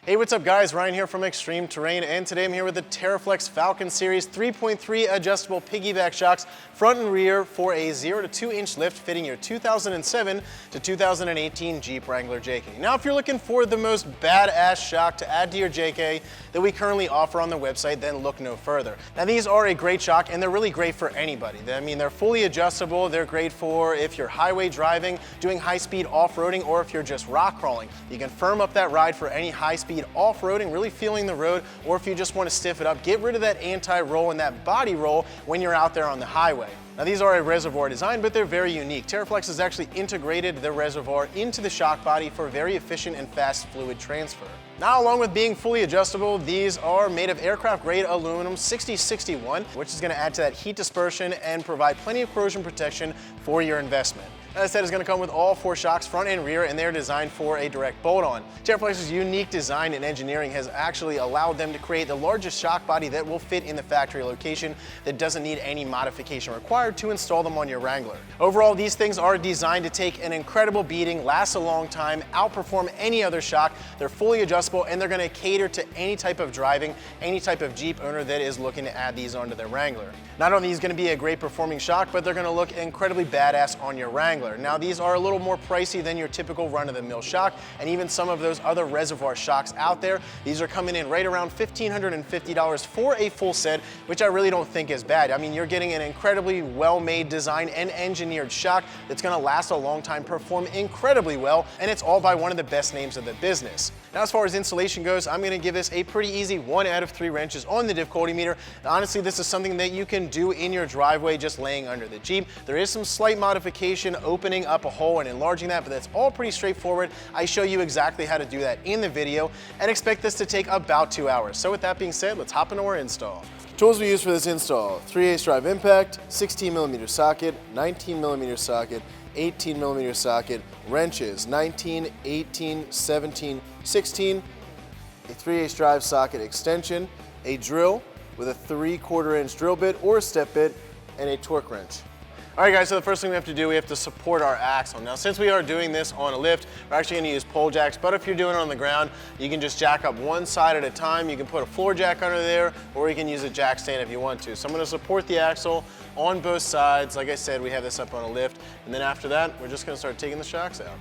Hey, what's up guys? Ryan here from ExtremeTerrain, and today I'm here with the Teraflex Falcon Series 3.3 adjustable piggyback shocks, front and rear, for a 0 to 2 inch lift fitting your 2007 to 2018 Jeep Wrangler JK. Now, if you're looking for the most badass shock to add to your JK that we currently offer on the website, then look no further. Now, these are a great shock, and they're really great for anybody. I mean, they're fully adjustable. They're great for if you're highway driving, doing high-speed off-roading, or if you're just rock crawling. You can firm up that ride for any high-speed off-roading, really feeling the road, or if you just want to stiff it up, get rid of that anti-roll and that body roll when you're out there on the highway. Now, these are a reservoir design, but they're very unique. Teraflex has actually integrated the reservoir into the shock body for very efficient and fast fluid transfer. Now, along with being fully adjustable, these are made of aircraft-grade aluminum 6061, which is going to add to that heat dispersion and provide plenty of corrosion protection for your investment. As I said, it's going to come with all 4 shocks, front and rear, and they're designed for a direct bolt-on. Teraflex's unique design and engineering has actually allowed them to create the largest shock body that will fit in the factory location that doesn't need any modification required to install them on your Wrangler. Overall, these things are designed to take an incredible beating, last a long time, outperform any other shock. They're fully adjustable, and they're going to cater to any type of driving, any type of Jeep owner that is looking to add these onto their Wrangler. Not only is it going to be a great performing shock, but they're going to look incredibly badass on your Wrangler. Now, these are a little more pricey than your typical run-of-the-mill shock, and even some of those other reservoir shocks out there. These are coming in right around $1,550 for a full set, which I really don't think is bad. I mean, you're getting an incredibly well-made design and engineered shock that's going to last a long time, perform incredibly well, and it's all by one of the best names of the business. Now, as far as installation goes, I'm going to give this a pretty easy 1 out of 3 wrenches on the difficulty meter. Now, honestly, this is something that you can do in your driveway just laying under the Jeep. There is some slight modification, opening up a hole and enlarging that, but that's all pretty straightforward. I show you exactly how to do that in the video, and expect this to take about 2 hours. So with that being said, let's hop into our install. Tools we use for this install: 3/8 drive impact, 16mm socket, 19mm socket, 18mm socket, wrenches 19, 18, 17, 16, a 3/8 drive socket extension, a drill with a 3/4 inch drill bit or step bit, and a torque wrench. All right guys, so the first thing we have to do, we have to support our axle. Now, since we are doing this on a lift, we're actually going to use pole jacks, but if you're doing it on the ground, you can just jack up one side at a time. You can put a floor jack under there, or you can use a jack stand if you want to. So I'm going to support the axle on both sides. Like I said, we have this up on a lift, and then after that, we're just going to start taking the shocks out.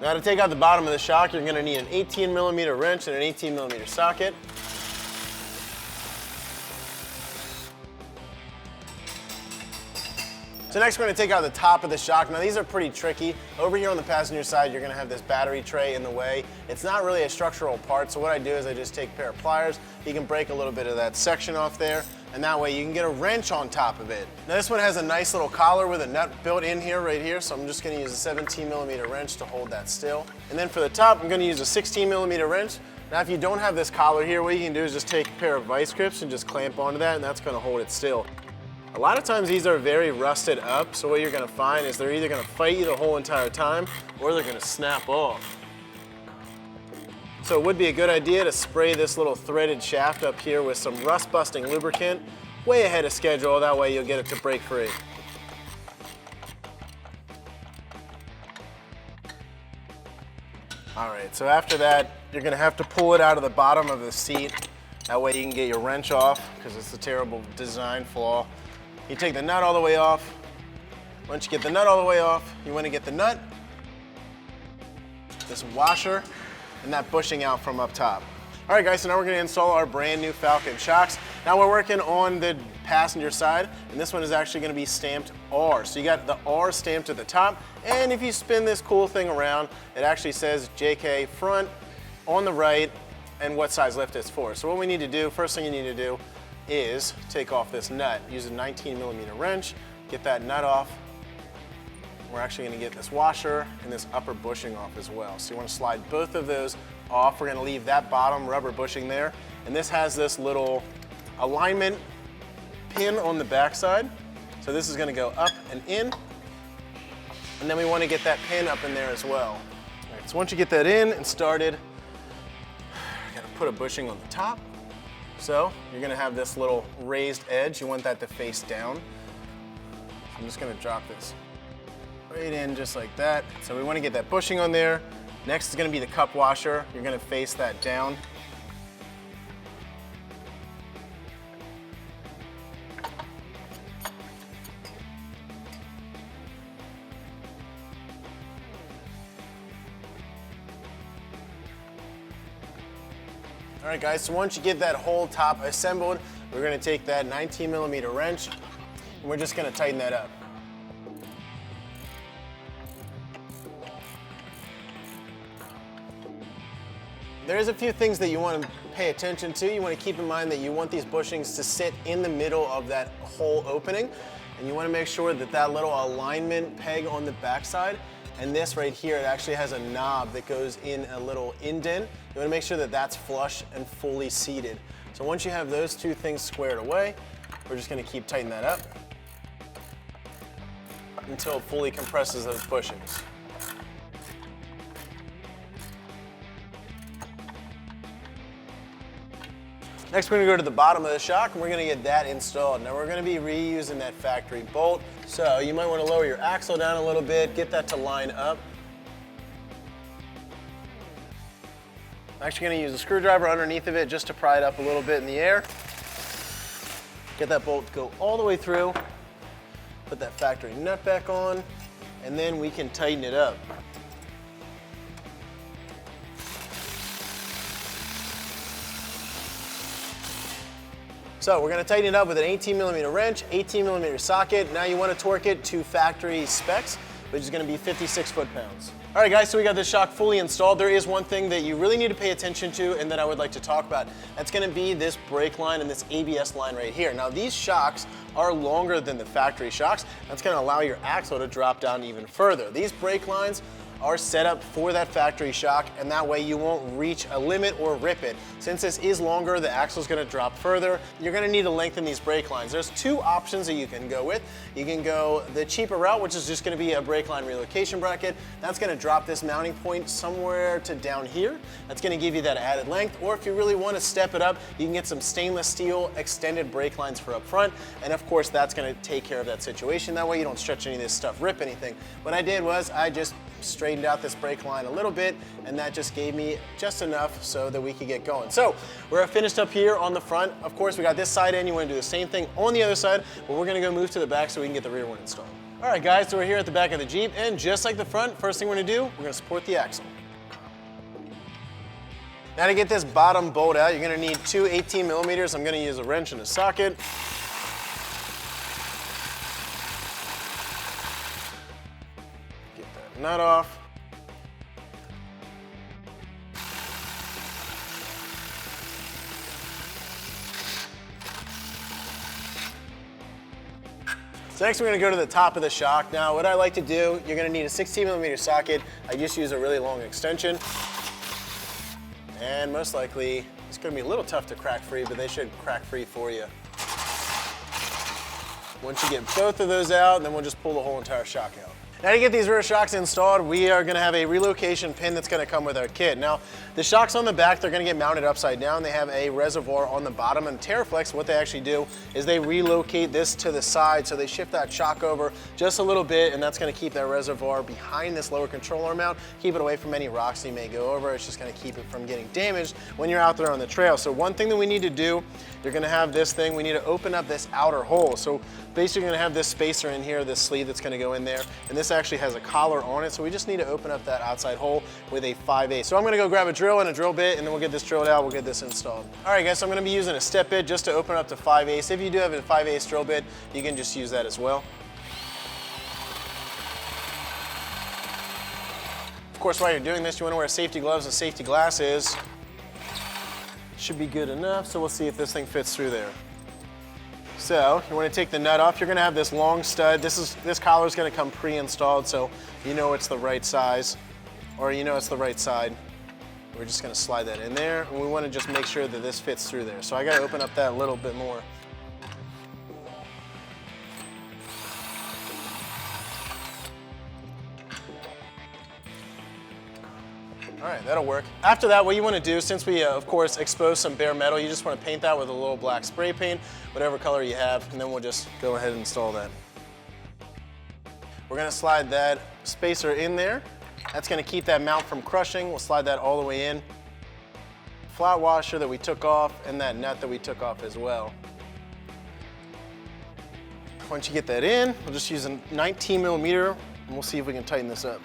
Now, to take out the bottom of the shock, you're going to need an 18mm wrench and an 18mm socket. So next, we're going to take out the top of the shock. Now, these are pretty tricky. Over here on the passenger side, you're going to have this battery tray in the way. It's not really a structural part, so what I do is I just take a pair of pliers. You can break a little bit of that section off there, and that way you can get a wrench on top of it. Now, this one has a nice little collar with a nut built in here, right here, so I'm just going to use a 17mm wrench to hold that still. And then for the top, I'm going to use a 16mm wrench. Now, if you don't have this collar here, what you can do is just take a pair of vice grips and just clamp onto that, and that's going to hold it still. A lot of times these are very rusted up, so what you're going to find is they're either going to fight you the whole entire time, or they're going to snap off. So it would be a good idea to spray this little threaded shaft up here with some rust-busting lubricant way ahead of schedule. That way you'll get it to break free. All right, so after that, you're going to have to pull it out of the bottom of the seat. That way you can get your wrench off, because it's a terrible design flaw. You take the nut all the way off. Once you get the nut all the way off, you want to get the nut, this washer, and that bushing out from up top. All right guys, so now we're going to install our brand new Falcon shocks. Now we're working on the passenger side, and this one is actually going to be stamped R. So you got the R stamped at the top, and if you spin this cool thing around, it actually says JK front on the right and what size lift it's for. So what we need to do, first thing you need to do is take off this nut. Use a 19mm wrench, get that nut off. We're actually going to get this washer and this upper bushing off as well. So you want to slide both of those off. We're going to leave that bottom rubber bushing there. And this has this little alignment pin on the back side. So this is going to go up and in. And then we want to get that pin up in there as well. All right, so once you get that in and started, got to put a bushing on the top. So you're gonna have this little raised edge. You want that to face down. I'm just gonna drop this right in just like that. So we wanna get that bushing on there. Next is gonna be the cup washer. You're gonna face that down. All right guys, so once you get that whole top assembled, we're gonna take that 19mm wrench and we're just gonna tighten that up. There's a few things that you want to pay attention to. You want to keep in mind that you want these bushings to sit in the middle of that whole opening, and you want to make sure that that little alignment peg on the backside and this right here, it actually has a knob that goes in a little indent. You want to make sure that that's flush and fully seated. So once you have those two things squared away, we're just going to keep tightening that up until it fully compresses those bushings. Next, we're gonna go to the bottom of the shock and we're gonna get that installed. Now we're gonna be reusing that factory bolt. So you might wanna lower your axle down a little bit, get that to line up. I'm actually gonna use a screwdriver underneath of it just to pry it up a little bit in the air. Get that bolt to go all the way through. Put that factory nut back on, and then we can tighten it up. So we're going to tighten it up with an 18mm wrench, 18mm socket. Now you want to torque it to factory specs, which is going to be 56 foot-pounds. All right guys, so we got this shock fully installed. There is one thing that you really need to pay attention to and that I would like to talk about. That's going to be this brake line and this ABS line right here. Now these shocks are longer than the factory shocks. That's going to allow your axle to drop down even further. These brake lines are set up for that factory shock, and that way you won't reach a limit or rip it. Since this is longer, the axle is going to drop further. You're going to need to lengthen these brake lines. There's two options that you can go with. You can go the cheaper route, which is just going to be a brake line relocation bracket. That's going to drop this mounting point somewhere to down here. That's going to give you that added length. Or if you really want to step it up, you can get some stainless steel extended brake lines for up front. And of course, that's going to take care of that situation. That way you don't stretch any of this stuff, rip anything. What I did was I just straightened out this brake line a little bit, and that just gave me just enough so that we could get going. So we're finished up here on the front. Of course, we got this side in. You want to do the same thing on the other side, but we're going to go move to the back so we can get the rear one installed. All right, guys, so we're here at the back of the Jeep, and just like the front, first thing we're going to do, we're going to support the axle. Now to get this bottom bolt out, you're going to need two 18mm. I'm going to use a wrench and a socket. Nut off. So next we're going to go to the top of the shock. Now what I like to do, you're going to need a 16mm socket. I just use a really long extension. And most likely, it's going to be a little tough to crack free, but they should crack free for you. Once you get both of those out, then we'll just pull the whole entire shock out. Now to get these rear shocks installed, we are going to have a relocation pin that's going to come with our kit. Now, the shocks on the back, they're going to get mounted upside down. They have a reservoir on the bottom, and Teraflex, what they actually do is they relocate this to the side, so they shift that shock over just a little bit, and that's going to keep that reservoir behind this lower control arm mount, keep it away from any rocks you may go over. It's just going to keep it from getting damaged when you're out there on the trail. So one thing that we need to do, you're going to have this thing, we need to open up this outer hole. So basically you're going to have this spacer in here, this sleeve that's going to go in there, and this actually has a collar on it, so we just need to open up that outside hole with a 5/8. So I'm going to go grab a drill and a drill bit, and then we'll get this drilled out, we'll get this installed. All right guys, so I'm going to be using a step bit just to open up to 5/8. If you do have a 5/8 drill bit, you can just use that as well. Of course, while you're doing this, you want to wear safety gloves and safety glasses. Should be good enough, so we'll see if this thing fits through there. So you want to take the nut off. You're going to have this long stud. This collar is going to come pre-installed, so you know it's the right size, or you know it's the right side. We're just going to slide that in there, and we want to just make sure that this fits through there. So I got to open up that a little bit more. All right, right, that'll work. After that, what you want to do, since we of course exposed some bare metal, you just want to paint that with a little black spray paint, whatever color you have, and then we'll just go ahead and install that. We're going to slide that spacer in there. That's going to keep that mount from crushing. We'll slide that all the way in. Flat washer that we took off, and that nut that we took off as well. Once you get that in, we'll just use a 19 millimeter, and we'll see if we can tighten this up.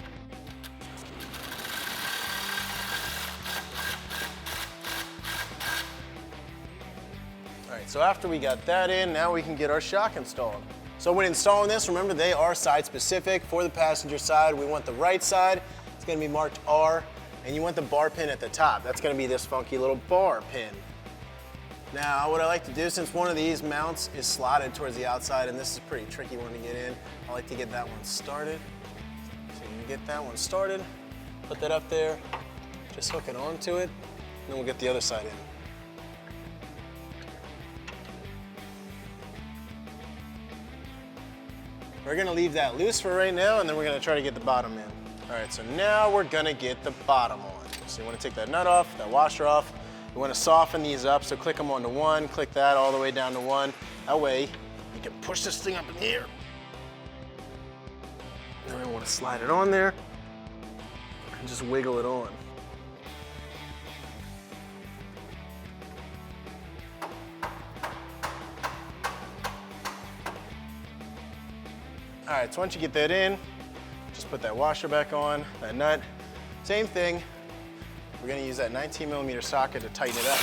All right, so after we got that in, now we can get our shock installed. So when installing this, remember they are side specific. For the passenger side, we want the right side. It's gonna be marked R, and you want the bar pin at the top. That's gonna be this funky little bar pin. Now, what I like to do, since one of these mounts is slotted towards the outside, and this is a pretty tricky one to get in, I like to get that one started. So you can get that one started, put that up there, just hook it onto it, and then we'll get the other side in. We're gonna leave that loose for right now, and then we're gonna try to get the bottom in. All right, so now we're gonna get the bottom on. So you wanna take that nut off, that washer off. You wanna soften these up, so click them onto one, click that all the way down to one. That way, you can push this thing up in here. And then we wanna slide it on there, and just wiggle it on. All right, so once you get that in, just put that washer back on, that nut. Same thing, we're gonna use that 19 millimeter socket to tighten it up.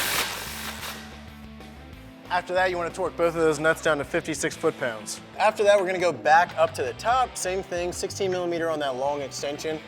After that, you wanna torque both of those nuts down to 56 foot-pounds. After that, we're gonna go back up to the top, same thing, 16 millimeter on that long extension.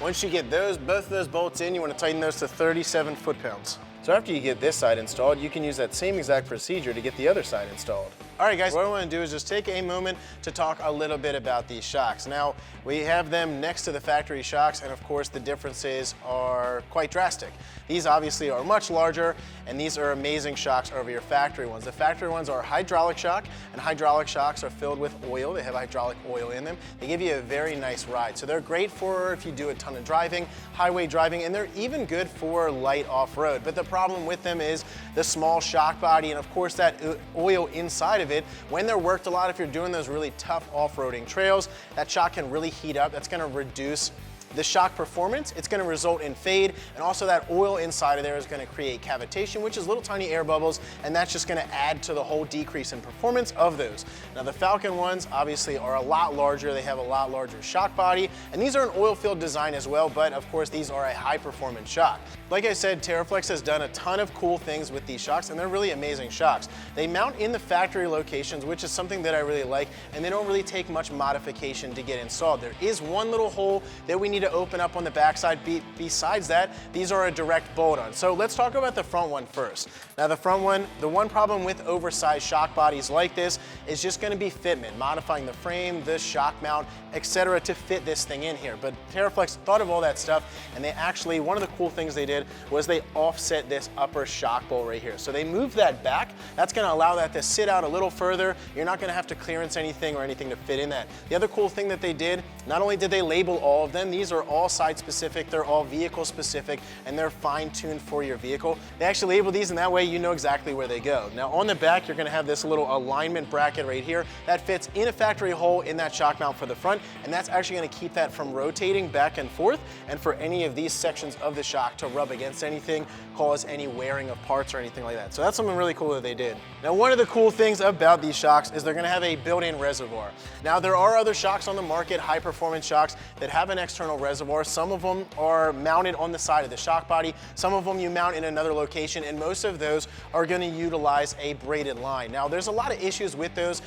Once you get both of those bolts in, you wanna tighten those to 37 foot-pounds. So after you get this side installed, you can use that same exact procedure to get the other side installed. All right, guys, what I want to do is just take a moment to talk a little bit about these shocks. Now, we have them next to the factory shocks, and of course, the differences are quite drastic. These obviously are much larger, and these are amazing shocks over your factory ones. The factory ones are hydraulic shock, and hydraulic shocks are filled with oil. They have hydraulic oil in them. They give you a very nice ride. So they're great for if you do a ton of driving, highway driving, and they're even good for light off-road. But the problem with them is the small shock body, and of course that oil inside of it. When they're worked a lot, if you're doing those really tough off-roading trails, that shock can really heat up. That's gonna reduce the shock performance. It's gonna result in fade, and also that oil inside of there is gonna create cavitation, which is little tiny air bubbles, and that's just gonna add to the whole decrease in performance of those. Now the Falcon ones obviously are a lot larger. They have a lot larger shock body, and these are an oil-filled design as well, but of course these are a high-performance shock. Like I said, Teraflex has done a ton of cool things with these shocks, and they're really amazing shocks. They mount in the factory locations, which is something that I really like, and they don't really take much modification to get installed. There is one little hole that we need to open up on the backside. Besides that, these are a direct bolt-on. So let's talk about the front one first. Now the front one, the one problem with oversized shock bodies like this is just gonna be fitment, modifying the frame, the shock mount, etc. to fit this thing in here. But Teraflex thought of all that stuff, and they actually, one of the cool things they did was they offset this upper shock bolt right here. So they moved that back. That's gonna allow that to sit out a little further. You're not gonna have to clearance anything or anything to fit in that. The other cool thing that they did, not only did they label all of them, these are all side specific, they're all vehicle specific, and they're fine-tuned for your vehicle. They actually label these, and that way you know exactly where they go. Now on the back, you're gonna have this little alignment bracket right here that fits in a factory hole in that shock mount for the front, and that's actually gonna keep that from rotating back and forth, and for any of these sections of the shock to rub against anything, cause any wearing of parts or anything like that. So that's something really cool that they did. Now one of the cool things about these shocks is they're gonna have a built-in reservoir. Now there are other shocks on the market, high-performance shocks, that have an external reservoir. Some of them are mounted on the side of the shock body, some of them you mount in another location, and most of those are gonna utilize a braided line. Now there's a lot of issues with those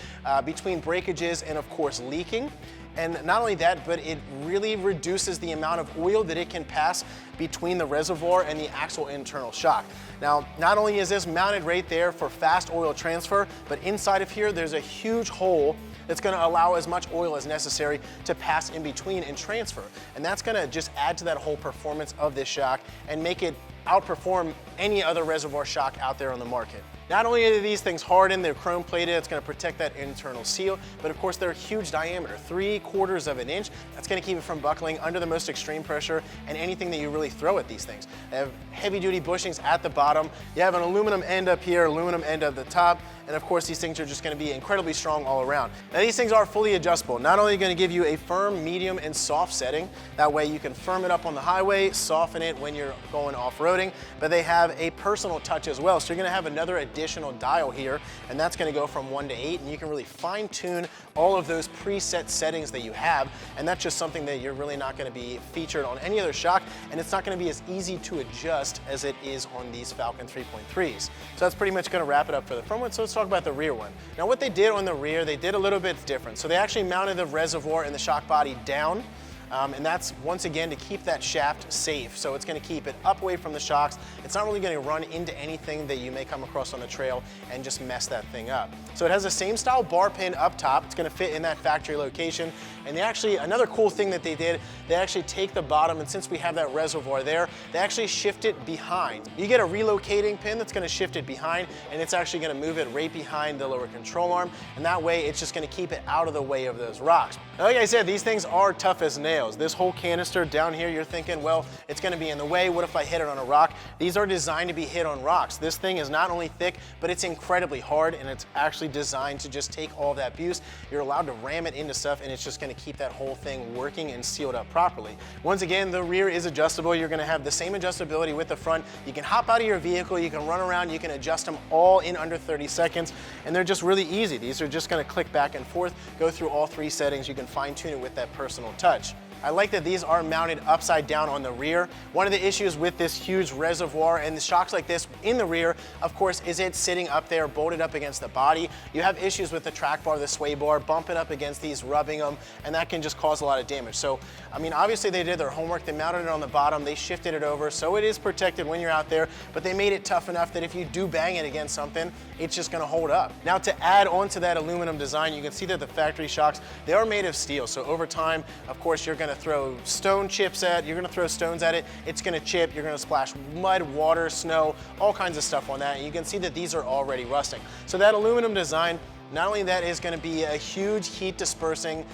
between breakages and of course leaking. And not only that, but it really reduces the amount of oil that it can pass between the reservoir and the actual internal shock. Now, not only is this mounted right there for fast oil transfer, but inside of here, there's a huge hole that's gonna allow as much oil as necessary to pass in between and transfer. And that's gonna just add to that whole performance of this shock and make it outperform any other reservoir shock out there on the market. Not only are these things hardened, they're chrome plated, it's going to protect that internal seal, but of course they're a huge diameter, 3/4 of an inch. That's going to keep it from buckling under the most extreme pressure and anything that you really throw at these things. They have heavy duty bushings at the bottom. You have an aluminum end up here, aluminum end at the top, and of course these things are just going to be incredibly strong all around. Now these things are fully adjustable. Not only going to give you a firm, medium, and soft setting, that way you can firm it up on the highway, soften it when you're going off-roading, but they have a personal touch as well. So you're going to have another additional dial here, and that's going to go from 1 to 8, and you can really fine-tune all of those preset settings that you have, and that's just something that you're really not going to be featured on any other shock, and it's not going to be as easy to adjust as it is on these Falcon 3.3s. So that's pretty much going to wrap it up for the front one. So let's talk about the rear one. Now what they did on the rear, they did a little bit different. So they actually mounted the reservoir and the shock body down. And that's, once again, to keep that shaft safe. So it's going to keep it up away from the shocks. It's not really going to run into anything that you may come across on the trail and just mess that thing up. So it has the same style bar pin up top. It's going to fit in that factory location. And they actually, another cool thing that they did, they actually take the bottom, and since we have that reservoir there, they actually shift it behind. You get a relocating pin that's going to shift it behind, and it's actually going to move it right behind the lower control arm. And that way, it's just going to keep it out of the way of those rocks. Now, like I said, these things are tough as nails. This whole canister down here, you're thinking, well, it's going to be in the way. What if I hit it on a rock? These are designed to be hit on rocks. This thing is not only thick, but it's incredibly hard, and it's actually designed to just take all of that abuse. You're allowed to ram it into stuff, and it's just going to keep that whole thing working and sealed up properly. Once again, the rear is adjustable. You're going to have the same adjustability with the front. You can hop out of your vehicle, you can run around, you can adjust them all in under 30 seconds, and they're just really easy. These are just going to click back and forth, go through all 3 settings. You can fine-tune it with that personal touch. I like that these are mounted upside down on the rear. One of the issues with this huge reservoir and the shocks like this in the rear, of course, is it sitting up there, bolted up against the body. You have issues with the track bar, the sway bar, bumping up against these, rubbing them, and that can just cause a lot of damage. So, I mean, obviously they did their homework. They mounted it on the bottom, they shifted it over, so it is protected when you're out there, but they made it tough enough that if you do bang it against something, it's just gonna hold up. Now, to add on to that aluminum design, you can see that the factory shocks, they are made of steel. So over time, of course, you're gonna throw stone chips you're gonna throw stones at it, it's gonna chip, you're gonna splash mud, water, snow, all kinds of stuff on that. And you can see that these are already rusting. So that aluminum design, not only that is going to be a huge heat dispersing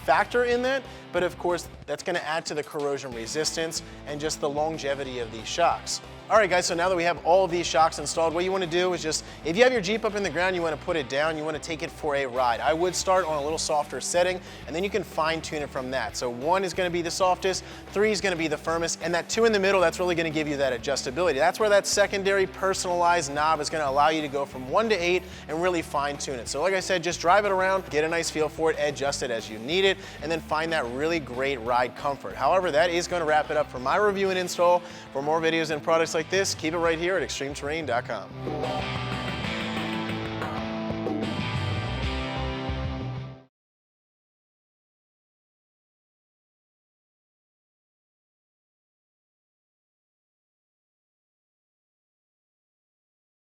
factor in that, but of course that's going to add to the corrosion resistance and just the longevity of these shocks. All right guys, so now that we have all of these shocks installed, what you want to do is just, if you have your Jeep up in the ground, you want to put it down, you want to take it for a ride. I would start on a little softer setting, and then you can fine tune it from that. So 1 is going to be the softest, 3 is going to be the firmest, and that 2 in the middle, that's really going to give you that adjustability. That's where that secondary personalized knob is going to allow you to go from 1 to 8 and really fine tune it. So like I said, just drive it around, get a nice feel for it, adjust it as you need it, and then find that really great ride comfort. However, that is going to wrap it up for my review and install. For more videos and products like this, keep it right here at ExtremeTerrain.com.